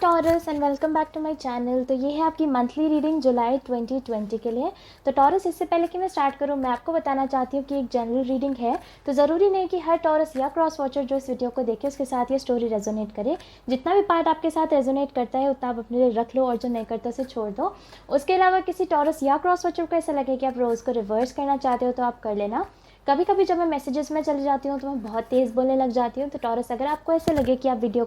Taurus and welcome back to my channel. तो ये है आपकी मंथली रीडिंग जुलाई 2020 के लिए। तो टॉरस, इससे पहले कि मैं स्टार्ट करूँ, मैं आपको बताना चाहती हूँ कि एक जनरल रीडिंग है, तो ज़रूरी नहीं कि हर टॉरस या क्रॉस वॉचर जो इस वीडियो को देखे उसके साथ ये स्टोरी रेजोनेट करे। जितना भी पार्ट आपके साथ रेजोनेट करता है उतना आप अपने लिए रख लो और जो नहीं करता उसे छोड़ दो। उसके अलावा किसी टॉरस या क्रॉस वॉचर को ऐसा लगे कि आप रोज़ को रिवर्स करना चाहते हो तो आप कर लेना। कभी कभी जब मैं मैसेजेस में चली जाती हूँ तो मैं बहुत तेज़ बोलने लग जाती हूँ। तो टॉरस, अगर आपको ऐसे लगे कि आप वीडियो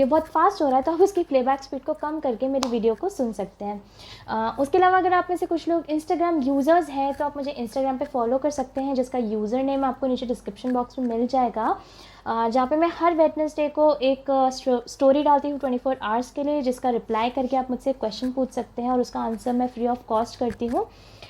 बहुत फास्ट हो रहा है तो आप उसकी प्लेबैक स्पीड को कम करके मेरी वीडियो को सुन सकते हैं। उसके अलावा अगर आप में से कुछ लोग इंस्टाग्राम यूज़र्स हैं तो आप मुझे इंस्टाग्राम पे फॉलो कर सकते हैं, जिसका यूज़र नेम आपको नीचे डिस्क्रिप्शन बॉक्स में मिल जाएगा। जहाँ पे मैं हर वेडनेसडे को एक स्टोरी डालती हूँ 24 आवर्स के लिए, जिसका रिप्लाई करके आप मुझसे क्वेश्चन पूछ सकते हैं और उसका आंसर मैं फ्री ऑफ कॉस्ट करती हूँ।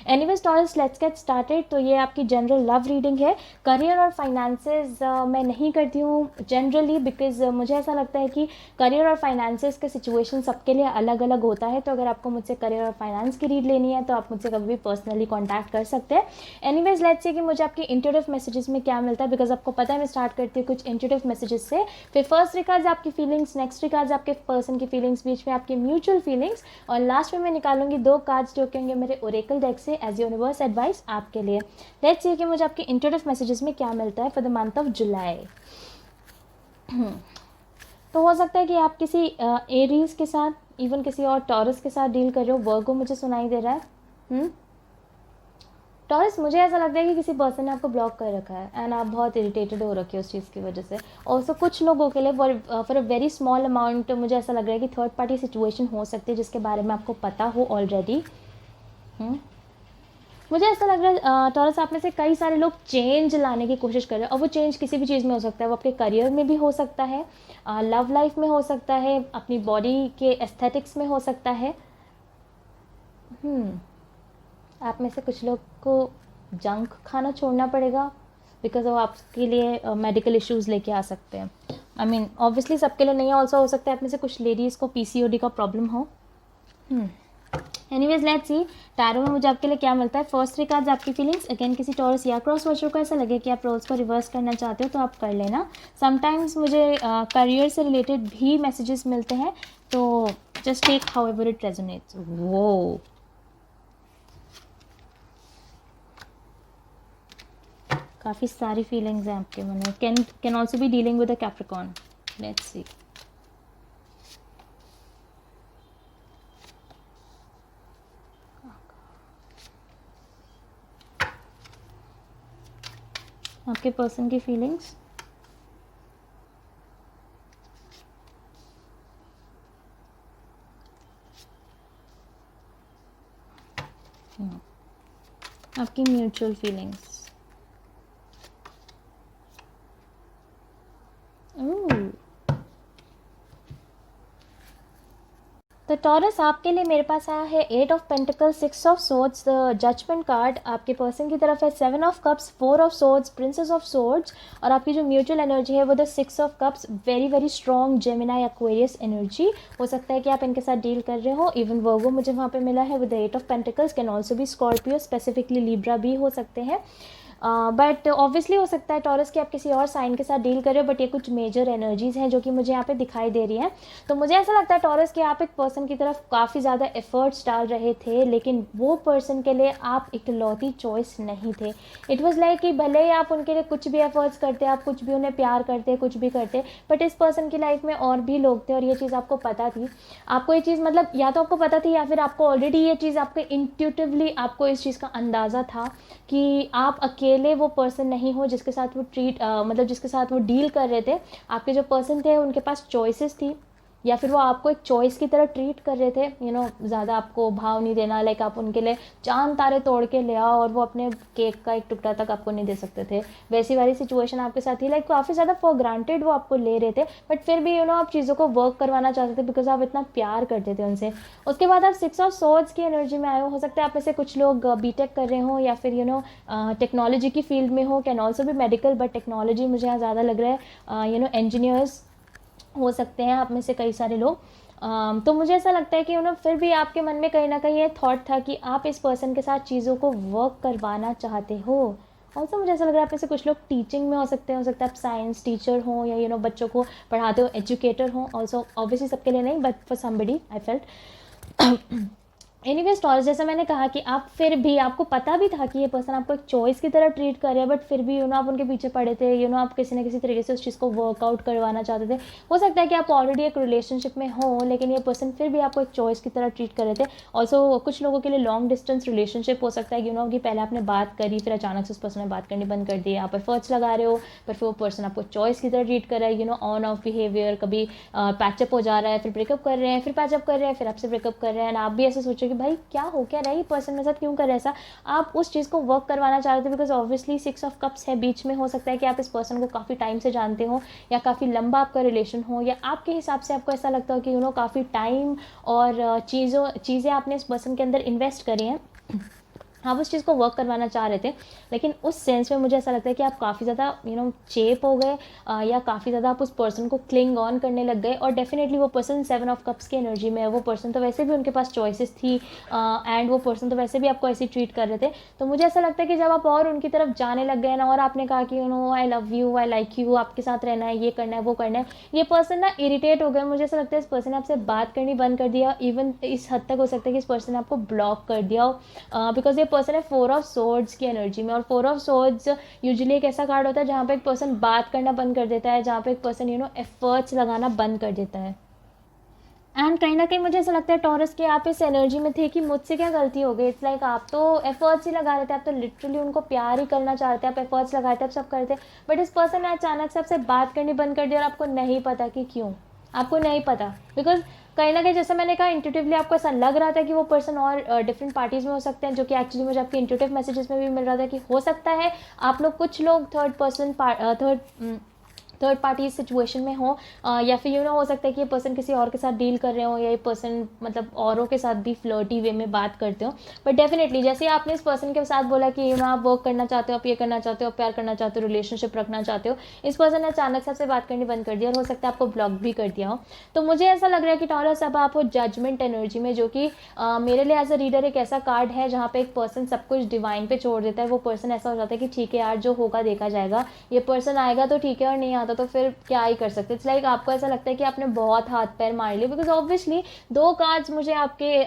Anyways taurus, let's get started. तो ये आपकी जनरल लव रीडिंग है। करियर और फाइनेंसेस मैं नहीं करती हूँ जनरली, बिकॉज मुझे ऐसा लगता है कि करियर और फाइनेंसेस के सिचुएशन सबके लिए अलग अलग होता है। तो अगर आपको मुझसे करियर और फाइनेंस की रीड लेनी है तो आप मुझसे कभी भी पर्सनली कॉन्टैक्ट कर सकते हैं। एनीवेज लेट्स सी कि मुझे आपके इंट्यूटिव मैसेजेस में क्या मिलता है, बिकॉज आपको पता है मैं स्टार्ट करती हूँ कुछ इंट्यूटिव मैसेजेस से। फिर फर्स्ट रिकार्ड्स आपकी फीलिंग्स, नेक्स्ट रिकार्ड्स आपके पर्सन की फीलिंग्स, बीच में आपकी म्यूचुअल फीलिंग्स, और लास्ट में मैं निकालूंगी 2 कार्ड्स जो कि होंगे मेरे ओरेकल डेक से एज यूनिवर्स एडवाइस आपके लिए। लेट्स सी कि मुझे आपके इंट्यूटिव मैसेजेस में क्या मिलता है for the month of July. तो हो सकता है कि आप किसी एरीज के साथ, इवन किसी और टॉरस के साथ डील कर रहे हो। वर्गो मुझे सुनाई दे रहा है। टॉरस, मुझे ऐसा लगता है कि किसी पर्सन ने आपको ब्लॉक कर रखा है एंड आप बहुत इरिटेटेड हो रखे हो उस चीज़ की वजह से। और सो कुछ लोगों के लिए for a very small amount मुझे ऐसा लग रहा है कि थर्ड पार्टी सिचुएशन हो सकती है जिसके बारे में आपको पता हो ऑलरेडी। मुझे ऐसा लग रहा है टॉरस, आप में से कई सारे लोग चेंज लाने की कोशिश कर रहे हैं, और वो चेंज किसी भी चीज़ में हो सकता है। वो आपके करियर में भी हो सकता है, लव लाइफ में हो सकता है, अपनी बॉडी के एस्थेटिक्स में हो सकता है। आप में से कुछ लोग को जंक खाना छोड़ना पड़ेगा, बिकॉज वो आपके लिए मेडिकल इश्यूज़ लेके आ सकते हैं। आई मीन ऑब्वियसली सबके लिए नहीं, ऑल्सो हो सकता है आप में से कुछ लेडीज़ को पीसीओडी का प्रॉब्लम हो। एनीवेज लेट्स सी टैरो में मुझे आपके लिए क्या मिलता है। फर्स्ट 3 कार्ड्स आपकी फीलिंग्स। अगेन किसी टॉरस या क्रॉस वॉचर को ऐसा लगे कि आप रोल्स को रिवर्स करना चाहते हो तो आप कर लेना। समटाइम्स मुझे करियर से रिलेटेड भी मैसेजेस मिलते हैं, तो just take however it resonates. वो काफ़ी सारी फीलिंग्स हैं आपके मन में। Can also be dealing with a Capricorn. Let's see. आपके पर्सन की फीलिंग्स। आपकी म्यूचुअल फीलिंग्स। तो टॉरस, आपके लिए मेरे पास आया है 8 of pentacles, 6 of swords, the judgment card. आपके पर्सन की तरफ है 7 of cups, 4 of swords, princess of swords, और आपकी जो म्यूचुअल एनर्जी है वो the 6 of cups. Very very strong Gemini Aquarius energy. हो सकता है कि आप इनके साथ डील कर रहे हो। इवन वर्गो मुझे वहाँ पे मिला है with the 8 of pentacles. Can also भी स्कॉर्पियो, स्पेसिफिकली लिब्रा भी हो सकते हैं। बट ऑब्वियसली हो सकता है टॉरस कि आप किसी और साइन के साथ डील कर रहे हो, बट ये कुछ मेजर एनर्जीज हैं जो कि मुझे यहाँ पे दिखाई दे रही हैं। तो मुझे ऐसा लगता है टॉरस कि आप एक पर्सन की तरफ काफ़ी ज़्यादा एफर्ट्स डाल रहे थे, लेकिन वो पर्सन के लिए आप इकलौती चॉइस नहीं थे। इट वॉज लाइक कि भले ही आप उनके लिए कुछ भी एफर्ट्स करते, आप कुछ भी उन्हें प्यार करते, कुछ भी करते, बट इस पर्सन की लाइफ में और भी लोग थे और ये चीज़ आपको पता थी। आपको ये चीज़, मतलब या तो आपको पता थी या फिर आपको ऑलरेडी ये चीज़ आपके इंट्यूटिवली आपको इस चीज़ का अंदाज़ा था कि आप अकेले वो पर्सन नहीं हो जिसके साथ वो मतलब जिसके साथ वो डील कर रहे थे। आपके जो पर्सन थे उनके पास चॉइसेस थी, या फिर वो आपको एक चॉइस की तरह ट्रीट कर रहे थे। ज़्यादा आपको भाव नहीं देना, लाइक आप उनके लिए चांद तारे तोड़ के ले आओ और वो अपने केक का एक टुकड़ा तक आपको नहीं दे सकते थे। वैसी वाली सिचुएशन आपके साथ थी, लाइक काफ़ी ज़्यादा फॉर ग्रांटेड वो आपको ले रहे थे, बट फिर भी आप चीज़ों को वर्क करवाना चाहते थे बिकॉज आप इतना प्यार करते थे उनसे। उसके बाद आप 6 ऑफ सोर्ड्स की एनर्जी में आए हो सकता है आप में से कुछ लोग बीटेक कर रहे हो या फिर टेक्नोलॉजी की फील्ड में हो। कैन ऑल्सो भी मेडिकल, बट टेक्नोलॉजी मुझे यहाँ ज़्यादा लग रहा है। इंजीनियर्स हो सकते हैं आप में से कई सारे लोग। तो मुझे ऐसा लगता है कि फिर भी आपके मन में कहीं ना कहीं ये थॉट था कि आप इस पर्सन के साथ चीज़ों को वर्क करवाना चाहते हो। ऑल्सो मुझे ऐसा लग रहा है आप में से कुछ लोग टीचिंग में हो सकते हैं, हो सकता है आप साइंस टीचर हों या बच्चों को पढ़ाते हो, एजुकेटर हों। ऑल्सो ऑब्वियसली सबके लिए नहीं, but for somebody I felt. Anyways taurus, जैसा मैंने कहा कि आप फिर भी, आपको पता भी था कि ये पर्सन आपको एक चॉइस की तरह ट्रीट कर रहे हैं, बट फिर भी आप उनके पीछे पड़े थे, आप किसी ना किसी तरीके से उस चीज़ को वर्कआउट करवाना चाहते थे। हो सकता है कि आप ऑलरेडी एक रिलेशनशिप में हो, लेकिन ये पर्सन फिर भी आपको एक चॉइस की तरह ट्रीट कर रहे थे। ऑल्सो कुछ लोगों के लिए लॉन्ग डिस्टेंस रिलेशनशिप हो सकता है कि कि पहले आपने बात करी, फिर अचानक से उस पर्सन ने बात करनी बंद कर दी, आप एफर्ट्स लगा रहे हो, पर फिर वो पर्सन आपको चॉइस की तरह ट्रीट कर रहा है, ऑन ऑफ बिहेवियर, कभी पैचअप हो जा रहा है, फिर ब्रेकअप कर रहे हैं, फिर पैचअप कर रहे हैं, फिर आपसे ब्रेकअप कर रहे हैं, आप भी ऐसे सोचो कि भाई क्या हो क्या रहा है, ये पर्सन मेरे साथ क्यों कर रहा है ऐसा। आप उस चीज़ को वर्क करवाना चाह रहे थे, बिकॉज ऑब्वियसली 6 ऑफ कप्स है बीच में। हो सकता है कि आप इस पर्सन को काफ़ी टाइम से जानते हो, या काफ़ी लंबा आपका रिलेशन हो, या आपके हिसाब से आपको ऐसा लगता हो कि काफ़ी टाइम और चीज़ें आपने इस पर्सन के अंदर इन्वेस्ट करी हैं, आप उस चीज़ को वर्क करवाना चाह रहे थे। लेकिन उस सेंस में मुझे ऐसा लगता है कि आप काफ़ी ज़्यादा चेप हो गए, या काफ़ी ज़्यादा आप उस पर्सन को क्लिंग ऑन करने लग गए। और डेफिनेटली वो पर्सन 7 ऑफ कप्स की एनर्जी में है, वो पर्सन तो वैसे भी उनके पास चॉइसेस थी, एंड वो पर्सन तो वैसे भी आपको ऐसे ट्रीट कर रहे थे। तो मुझे ऐसा लगता है कि जब आप और उनकी तरफ जाने लग गए ना, और आपने कहा कि I love you, I like you, आपके साथ रहना है, ये करना है, वो करना है, ये पर्सन ना इरिटेट हो गया। मुझे ऐसा लगता है इस पर्सन ने आपसे बात करनी बंद कर दिया, इवन इस हद तक हो सकता है कि इस पर्सन ने आपको ब्लॉक कर दिया हो, बिकॉज ये पर्सन है 4 ऑफ सोर्ड्स की एनर्जी में। और 4 ऑफ सोर्ड्स यूजुअली एक ऐसा कार्ड होता है जहाँ पे एक पर्सन बात करना बंद कर देता है, जहाँ पे एक पर्सन एफर्ट्स लगाना बंद कर देता है। एंड कहीं ना कहीं मुझे ऐसा लगता है टॉरस के आप इस एनर्जी में थे कि मुझसे क्या गलती हो गई। इट्स लाइक आप तो एफर्ट्स ही लगा रहे थे, आप तो लिटरली उनको प्यार ही करना चाहते हैं, आप एफर्ट्स लगाए थे, आप सब करते, बट इस पर्सन ने अचानक से आपसे बात करनी बंद कर दिया, और आपको नहीं पता कि क्यों, आपको नहीं पता। बिकॉज कहीं ना कहीं जैसे मैंने कहा, इंट्यूटिवली आपको ऐसा लग रहा था कि वो पर्सन और डिफरेंट पार्टीज़ में हो सकते हैं, जो कि एक्चुअली मुझे आपके इंट्यूटिव मैसेजेस में भी मिल रहा था कि हो सकता है आप लोग, कुछ लोग थर्ड पार्टी सिचुएशन में हो, या फिर हो सकता है कि ये पर्सन किसी और के साथ डील कर रहे हो, या ये पर्सन मतलब औरों के साथ भी फ्लर्टी वे में बात करते हो। बट डेफिनेटली जैसे आपने इस पर्सन के साथ बोला कि आप वर्क करना चाहते हो, आप ये करना चाहते हो, प्यार करना चाहते हो, रिलेशनशिप रखना चाहते हो, इस पर्सन ने अचानक से आपसे बात करनी बंद कर दिया, और हो सकता है आपको ब्लॉक भी कर दिया हो। तो मुझे ऐसा लग रहा है कि टॉरस अब आप हो जजमेंट एनर्जी में, जो कि मेरे लिए एज अ रीडर एक ऐसा कार्ड है जहाँ पे एक पर्सन सब कुछ डिवाइन पे छोड़ देता है। वो पर्सन ऐसा हो जाता है कि ठीक है यार, जो होगा देखा जाएगा, ये पर्सन आएगा तो ठीक है, और नहीं आता तो फिर क्या ही कर सकते। इट्स लाइक आपको ऐसा लगता है कि आपने बहुत हाथ पैर मार लिए, बिकॉज ऑब्वियसली 2 कार्ड्स मुझे आपके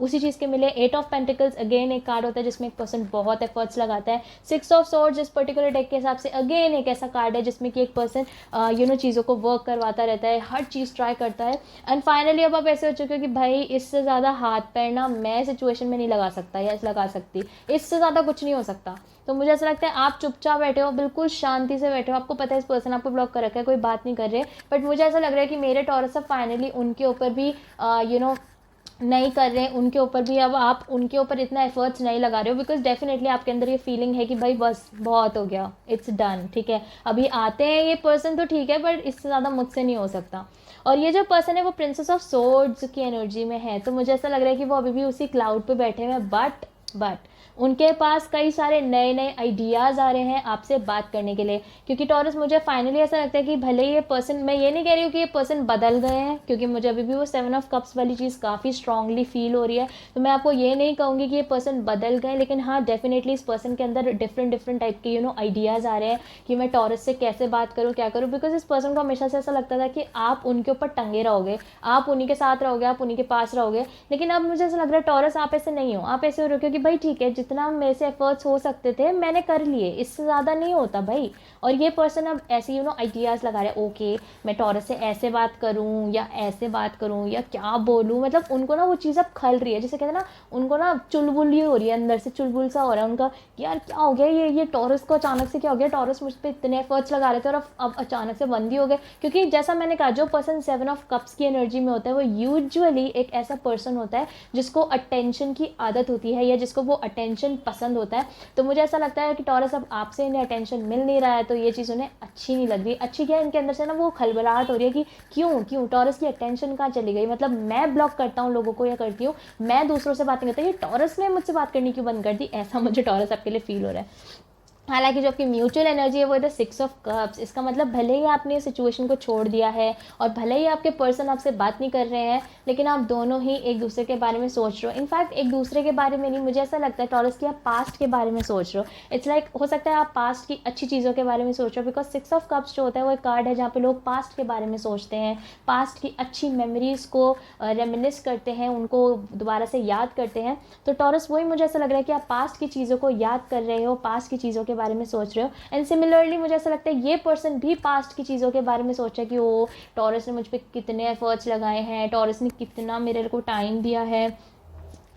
उसी चीज़ के मिले। 8 ऑफ पेंटिकल्स अगेन एक कार्ड होता है जिसमें एक पर्सन बहुत एफर्ट्स लगाता है। 6 ऑफ सोर्ड्स इस पर्टिकुलर डेक के हिसाब से अगेन एक ऐसा कार्ड है जिसमें कि एक पर्सन चीज़ों को वर्क करवाता रहता है, हर चीज़ ट्राई करता है। एंड फाइनली अब आप ऐसे हो चुके हो कि भाई इससे ज़्यादा हाथ पैर ना मैं सिचुएशन में नहीं लगा सकता या लगा सकती, इससे ज़्यादा कुछ नहीं हो सकता। तो मुझे ऐसा लगता है आप चुपचाप बैठे हो, बिल्कुल शांति से बैठे हो, आपको पता है इस पर्सन आपको ब्लॉक कर रखा है, कोई बात नहीं कर रहे, बट मुझे ऐसा लग रहा है कि मेरे टॉरस अब फाइनली उनके ऊपर भी नहीं कर रहे हैं, उनके ऊपर भी अब आप उनके ऊपर इतना एफर्ट्स नहीं लगा रहे हो, बिकॉज डेफिनेटली आपके अंदर ये फीलिंग है कि भाई बस बहुत हो गया, इट्स डन, ठीक है, अभी आते हैं ये पर्सन तो ठीक है, बट इससे ज़्यादा मुझसे नहीं हो सकता। और ये जो पर्सन है वो प्रिंसेस ऑफ सोर्ड्स की एनर्जी में है, तो मुझे ऐसा लग रहा है कि वो अभी भी उसी क्लाउड पे बैठे हुए हैं, बट उनके पास कई सारे नए नए आइडियाज़ आ रहे हैं आपसे बात करने के लिए। क्योंकि टॉरस मुझे फाइनली ऐसा लगता है कि भले ये पर्सन, मैं ये नहीं कह रही हूँ कि ये पर्सन बदल गए हैं, क्योंकि मुझे अभी भी वो 7 ऑफ कप्स वाली चीज़ काफ़ी स्ट्रांगली फील हो रही है, तो मैं आपको ये नहीं कहूँगी कि ये पर्सन बदल गए, लेकिन हाँ डेफिनेटली इस पर्सन के अंदर डिफरेंट टाइप के आइडियाज़ आ रहे हैं कि मैं टॉरस से कैसे बात करूँ, क्या करूँ। बिकॉज इस पर्सन को हमेशा से ऐसा लगता था कि आप उनके ऊपर टंगे रहोगे, आप उन्हीं के साथ रहोगे, आप उन्हीं के पास रहोगे, लेकिन अब मुझे ऐसा लग रहा है टॉरस आप ऐसे नहीं हो, आप ऐसे हो रहे हो कि भाई ठीक है, जितना मेरे से एफर्ट्स हो सकते थे मैंने कर लिए, इससे ज़्यादा नहीं होता भाई। और ये पर्सन अब ऐसे आइडियाज़ लगा रहे हैं, ओके मैं टॉरस से ऐसे बात करूँ या ऐसे बात करूँ या क्या बोलूँ, मतलब उनको ना वो चीज़ अब खल रही है, जैसे कहते हैं ना, उनको ना चुलबुल ही हो रही है, अंदर से चुलबुल सा हो रहा है उनका कि यार क्या हो गया, ये टॉरस को अचानक से क्या हो गया, टॉरस मुझ पर इतने एफर्ट्स लगा रहे थे और अब अचानक से बंद ही हो गए। क्योंकि जैसा मैंने कहा, जो पर्सन 7 ऑफ कप्स की एनर्जी में होता है वो यूजुअली एक ऐसा पर्सन होता है जिसको अटेंशन की आदत होती है, या जिसको वो अटेंशन पसंद होता है। तो मुझे ऐसा लगता है कि टॉरस अब आपसे इन्हें अटेंशन मिल नहीं रहा है, तो ये चीज़ उन्हें अच्छी नहीं लग रही। अच्छी क्या है, इनके अंदर से ना वो खलबलाहट हो रही है कि क्यों टॉरस की अटेंशन कहाँ चली गई, मतलब मैं ब्लॉक करता हूँ लोगों को या करती हूँ, मैं दूसरों से बात नहीं करता, ये टॉरस ने मुझसे बात करनी क्यों बंद कर दी, ऐसा मुझे टॉरस आपके लिए फील हो रहा है। हालांकि जो आपकी म्यूचुअल एनर्जी है वो है द 6 ऑफ कप्स। इसका मतलब भले ही आपने सिचुएशन को छोड़ दिया है और भले ही आपके पर्सन आपसे बात नहीं कर रहे हैं, लेकिन आप दोनों ही एक दूसरे के बारे में सोच रहे हो। इनफैक्ट एक दूसरे के बारे में नहीं, मुझे ऐसा लगता है टॉरस कि आप पास्ट के बारे में सोच रहे हो। इट्स लाइक हो सकता है आप पास्ट की अच्छी चीज़ों के बारे में सोच रहे हो, बिकॉज 6 ऑफ कप्स जो होता है वो एक कार्ड है जहाँ पे लोग पास्ट के बारे में सोचते हैं, पास्ट की अच्छी मेमोरीज को रेमिनिस करते हैं, उनको दोबारा से याद करते हैं। तो टॉरस वही मुझे ऐसा लग रहा है कि आप पास्ट की चीज़ों को याद कर रहे हो, पास्ट की चीज़ों के बारे में सोच रहे हो। एंड सिमिलरली मुझे ऐसा लगता है ये पर्सन भी पास्ट की चीज़ों के बारे में सोच रहा है कि ओ टॉरस ने मुझ पर कितने एफर्ट्स लगाए हैं, टॉरस ने कितना मेरे को टाइम दिया है।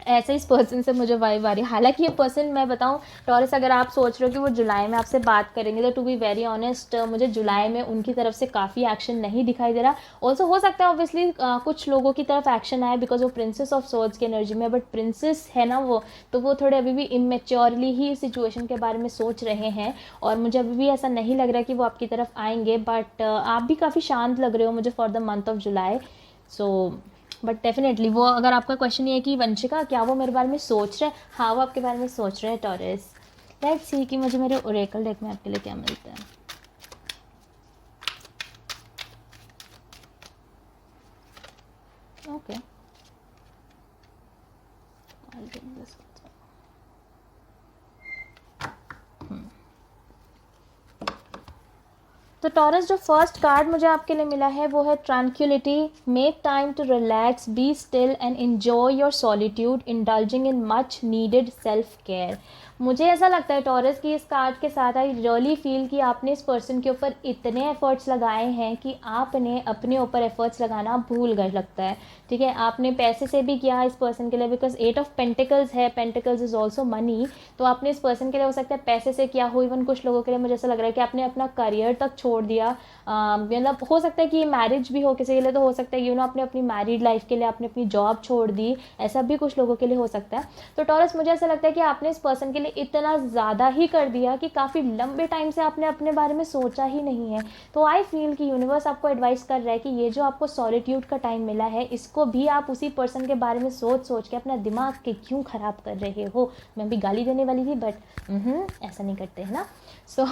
ऐसे इस पर्सन से मुझे वाइब आ रही है। हालांकि ये पर्सन, मैं बताऊं टॉरस, अगर आप सोच रहे हो कि वो जुलाई में आपसे बात करेंगे, तो टू बी वेरी ऑनेस्ट मुझे जुलाई में उनकी तरफ से काफ़ी एक्शन नहीं दिखाई दे रहा। ऑल्सो हो सकता है ऑब्वियसली कुछ लोगों की तरफ एक्शन आए बिकॉज वो प्रिंसेस ऑफ सोर्ड्स की एनर्जी में, बट प्रिंसेस है ना वो, तो वो थोड़े अभी भी इमेच्योरली ही सिचुएशन के बारे में सोच रहे हैं और मुझे अभी भी ऐसा नहीं लग रहा कि वो आपकी तरफ आएंगे। बट आप भी काफ़ी शांत लग रहे हो मुझे for the month of July. So but definitely वो, अगर आपका क्वेश्चन ये है कि वंशिका क्या वो मेरे बारे में सोच रहे हैं, हाँ वो आपके बारे में सोच रहे हैं टॉरस। लेट्स सी कि मुझे मेरे ओरेकल डेक में आपके लिए क्या मिलता है। ओके तो टॉरस, जो फर्स्ट कार्ड मुझे आपके लिए मिला है वो है tranquility. Make time to relax, be still and enjoy your solitude, indulging in much needed self care. मुझे ऐसा लगता है टॉरस कि इस कार्ड के साथ आई रियली फील कि आपने इस पर्सन के ऊपर इतने एफर्ट्स लगाए हैं कि आपने अपने ऊपर एफर्ट्स लगाना भूल गए लगता है। ठीक है, आपने पैसे से भी किया इस पर्सन के लिए, बिकॉज 8 ऑफ पेंटिकल्स है, पेंटिकल्स इज ऑल्सो मनी। तो आपने इस पर्सन के लिए हो सकता है पैसे से किया हो, इवन कुछ लोगों के लिए मुझे ऐसा लग रहा है कि आपने अपना करियर तक छोड़ दिया। मतलब हो सकता है कि मैरिज भी हो किसी के लिए, तो हो सकता है यू नो आपने अपनी मैरिड लाइफ के लिए आपने अपनी जॉब छोड़ दी, ऐसा भी कुछ लोगों के लिए हो सकता है। तो टॉरस, मुझे ऐसा लगता है कि आपने इस पर्सन के लिए इतना ज़्यादा ही कर दिया कि काफ़ी लंबे टाइम से आपने अपने बारे में सोचा ही नहीं है। तो आई फील कि यूनिवर्स आपको एडवाइस कर रहा है कि ये जो आपको सॉलिट्यूड का टाइम मिला है, इसको भी आप उसी पर्सन के बारे में सोच सोच के अपना दिमाग के क्यों ख़राब कर रहे हो। मैं भी गाली देने वाली थी, बट ऐसा नहीं करते है ना। सो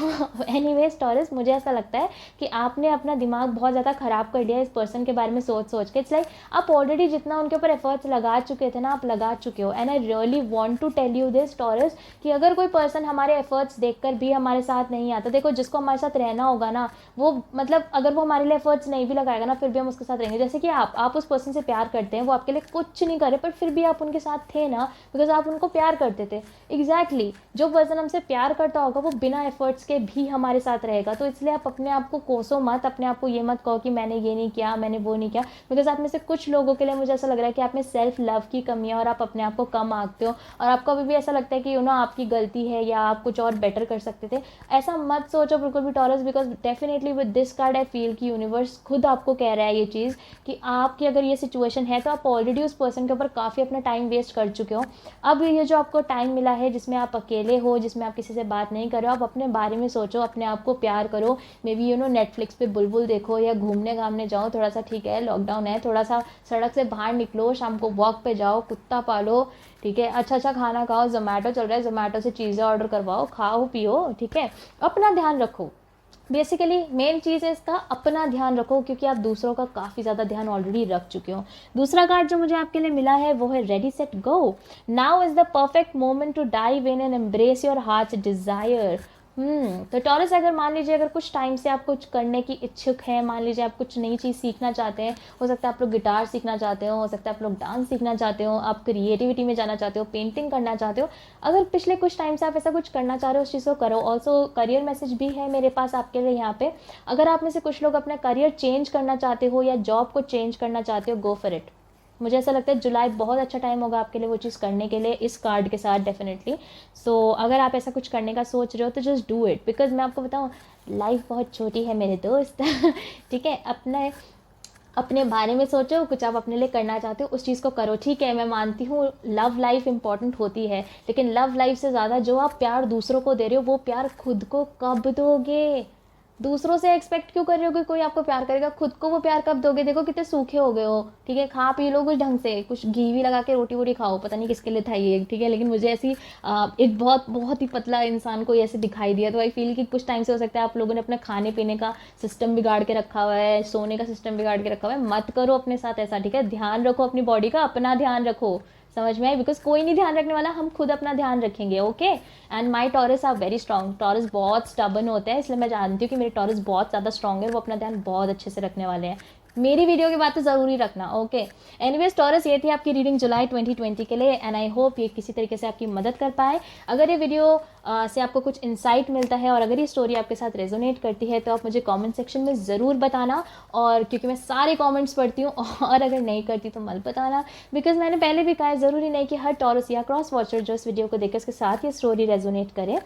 एनीवेज टॉरस, मुझे ऐसा लगता है कि आपने अपना दिमाग बहुत ज़्यादा ख़राब कर लिया इस पर्सन के बारे में सोच सोच के। इट्स लाइक आप ऑलरेडी जितना उनके ऊपर एफर्ट्स लगा चुके थे ना, आप लगा चुके हो। And I really want to tell you this Taurus कि अगर कोई पर्सन हमारे एफर्ट्स देखकर भी हमारे साथ नहीं आता, देखो जिसको हमारे साथ रहना होगा ना, वो मतलब अगर वो हमारे लिए एफर्ट्स नहीं भी लगाएगा ना, फिर भी हम उसके साथ रहेंगे। जैसे कि आप उस पर्सन से प्यार करते हैं, वो आपके लिए कुछ नहीं करे, पर फिर भी आप उनके साथ थे ना, बिकॉज आप उनको प्यार करते थे। एग्जैक्टली जो पर्सन हमसे प्यार करता होगा वो बिना एफर्ट्स के भी हमारे साथ रहेगा। तो इसलिए आप अपने आप को कोसो मत, अपने आप को ये मत कहो कि मैंने ये नहीं किया, मैंने वो नहीं किया, बिकॉज आप में से कुछ लोगों के लिए मुझे ऐसा लग रहा है कि आप में सेल्फ लव की कमी है और आप अपने आप को कम आंकते हो और आपको अभी भी ऐसा लगता है कि यू नो आपकी गलती है या आप कुछ और बेटर कर सकते थे। ऐसा मत सोचो बिल्कुल भी taurus, because definitely with this card I feel कि यूनिवर्स खुद आपको कह रहा है ये चीज़ कि आपकी अगर ये सिचुएशन है तो आप ऑलरेडी उस पर्सन के ऊपर काफ़ी अपना टाइम वेस्ट कर चुके हो। अब ये जो आपको टाइम मिला है जिसमें आप अकेले हो, जिसमें आप किसी से बात नहीं कर रहे हो, आप अपने बारे में सोचो, अपने आप को प्यार करो। May be you know Netflix पे बुलबुल देखो या घूमने घामने जाओ थोड़ा सा, ठीक है लॉकडाउन है, थोड़ा सा सड़क से बाहर निकलो, शाम को वॉक पे जाओ, कुत्ता पालो, ठीक है, अच्छा अच्छा खाना खाओ, जोमेटो चल रहा है, जोमेटो से चीज़ें ऑर्डर करवाओ, खाओ पियो, ठीक है, अपना ध्यान रखो। बेसिकली मेन चीज़ है इसका, अपना ध्यान रखो, क्योंकि आप दूसरों का काफ़ी ज़्यादा ध्यान ऑलरेडी रख चुके हो। दूसरा कार्ड जो मुझे आपके लिए मिला है वो है ready set go. Now is the perfect moment to dive in and embrace your heart's desire. तो टॉरस, अगर मान लीजिए अगर कुछ टाइम से आप कुछ करने की इच्छुक हैं, मान लीजिए आप कुछ नई चीज़ सीखना चाहते हैं, हो सकता है आप लोग गिटार सीखना चाहते हो सकता है आप लोग डांस सीखना चाहते हो, आप क्रिएटिविटी में जाना चाहते हो, पेंटिंग करना चाहते हो, अगर पिछले कुछ टाइम से आप ऐसा कुछ करना चाह रहे हो उस चीज़ को करो। ऑल्सो करियर मैसेज भी है मेरे पास आपके लिए यहाँ पे। अगर आप में से कुछ लोग अपना करियर चेंज करना चाहते हो या जॉब को चेंज करना चाहते हो, गो फॉर इट। मुझे ऐसा लगता है जुलाई बहुत अच्छा टाइम होगा आपके लिए वो चीज़ करने के लिए इस कार्ड के साथ डेफिनेटली। सो अगर आप ऐसा कुछ करने का सोच रहे हो तो जस्ट डू इट, बिकॉज मैं आपको बताऊँ लाइफ बहुत छोटी है मेरे दोस्त ठीक है, अपने बारे में सोचो, कुछ आप अपने लिए करना चाहते हो उस चीज़ को करो। ठीक है, मैं मानती हूँ लव लाइफ इंपॉर्टेंट होती है, लेकिन लव लाइफ से ज़्यादा जो आप प्यार दूसरों को दे रहे हो वो प्यार खुद को कब दोगे। दूसरों से एक्सपेक्ट क्यों कर रहे हो कि कोई आपको प्यार करेगा, खुद को वो प्यार कब दोगे? देखो कितने सूखे हो गए हो, ठीक है, खा पी लो कुछ ढंग से, कुछ घी भी लगा के रोटी वोटी खाओ, पता नहीं किसके लिए था ये, ठीक है, लेकिन मुझे ऐसी एक बहुत बहुत ही पतला इंसान कोई ऐसे दिखाई दिया, तो आई फील कि कुछ टाइम से हो सकता है आप लोगों ने अपना खाने पीने का सिस्टम बिगाड़ के रखा हुआ है, सोने का सिस्टम बिगाड़ के रखा हुआ है। मत करो अपने साथ ऐसा, ठीक है, ध्यान रखो अपनी बॉडी का, अपना ध्यान रखो, समझ में आई? बिकॉज कोई नहीं ध्यान रखने वाला, हम खुद अपना ध्यान रखेंगे, okay. And my Taurus are very strong, Taurus बहुत स्टबन होते हैं, इसलिए मैं जानती हूँ कि मेरे टॉरस बहुत ज़्यादा स्ट्रॉन्ग है, वो अपना ध्यान बहुत अच्छे से रखने वाले हैं। मेरी वीडियो की बात तो ज़रूरी रखना, ओके। एनीवेज टॉरस, ये थी आपकी रीडिंग जुलाई 2020 के लिए, एंड आई होप ये किसी तरीके से आपकी मदद कर पाए। अगर ये वीडियो से आपको कुछ इंसाइट मिलता है और अगर ये स्टोरी आपके साथ रेजोनेट करती है तो आप मुझे कमेंट सेक्शन में ज़रूर बताना, और क्योंकि मैं सारे कमेंट्स पढ़ती हूँ, और अगर नहीं करती तो मत बताना, बिकॉज मैंने पहले भी कहा है ज़रूरी नहीं कि हर टॉरस या क्रॉस वॉचर जो इस वीडियो को देखे उसके साथ ये स्टोरी रेजोनेट करे।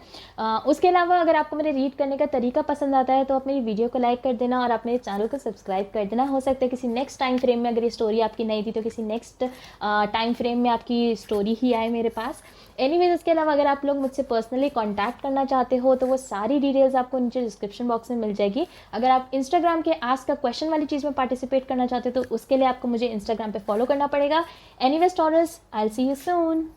उसके अलावा अगर आपको मेरे रीड करने का तरीका पसंद आता है तो आप मेरी वीडियो को लाइक कर देना और आप मेरे चैनल को सब्सक्राइब कर देना। हो सकता है किसी नेक्स्ट टाइम फ्रेम में, अगर ये स्टोरी आपकी नहीं थी तो किसी नेक्स्ट टाइम फ्रेम में आपकी स्टोरी ही आए मेरे पास। एनीवेज, इसके अलावा अगर आप लोग मुझसे पर्सनली कांटेक्ट करना चाहते हो तो वो सारी डिटेल्स आपको नीचे डिस्क्रिप्शन बॉक्स में मिल जाएगी। अगर आप इंस्टाग्राम के आस्क अ क्वेश्चन वाली चीज़ में पार्टिसिपेट करना चाहते हो तो उसके लिए आपको मुझे इंस्टाग्राम पे फॉलो करना पड़ेगा। Anyways taurus, I will see you soon.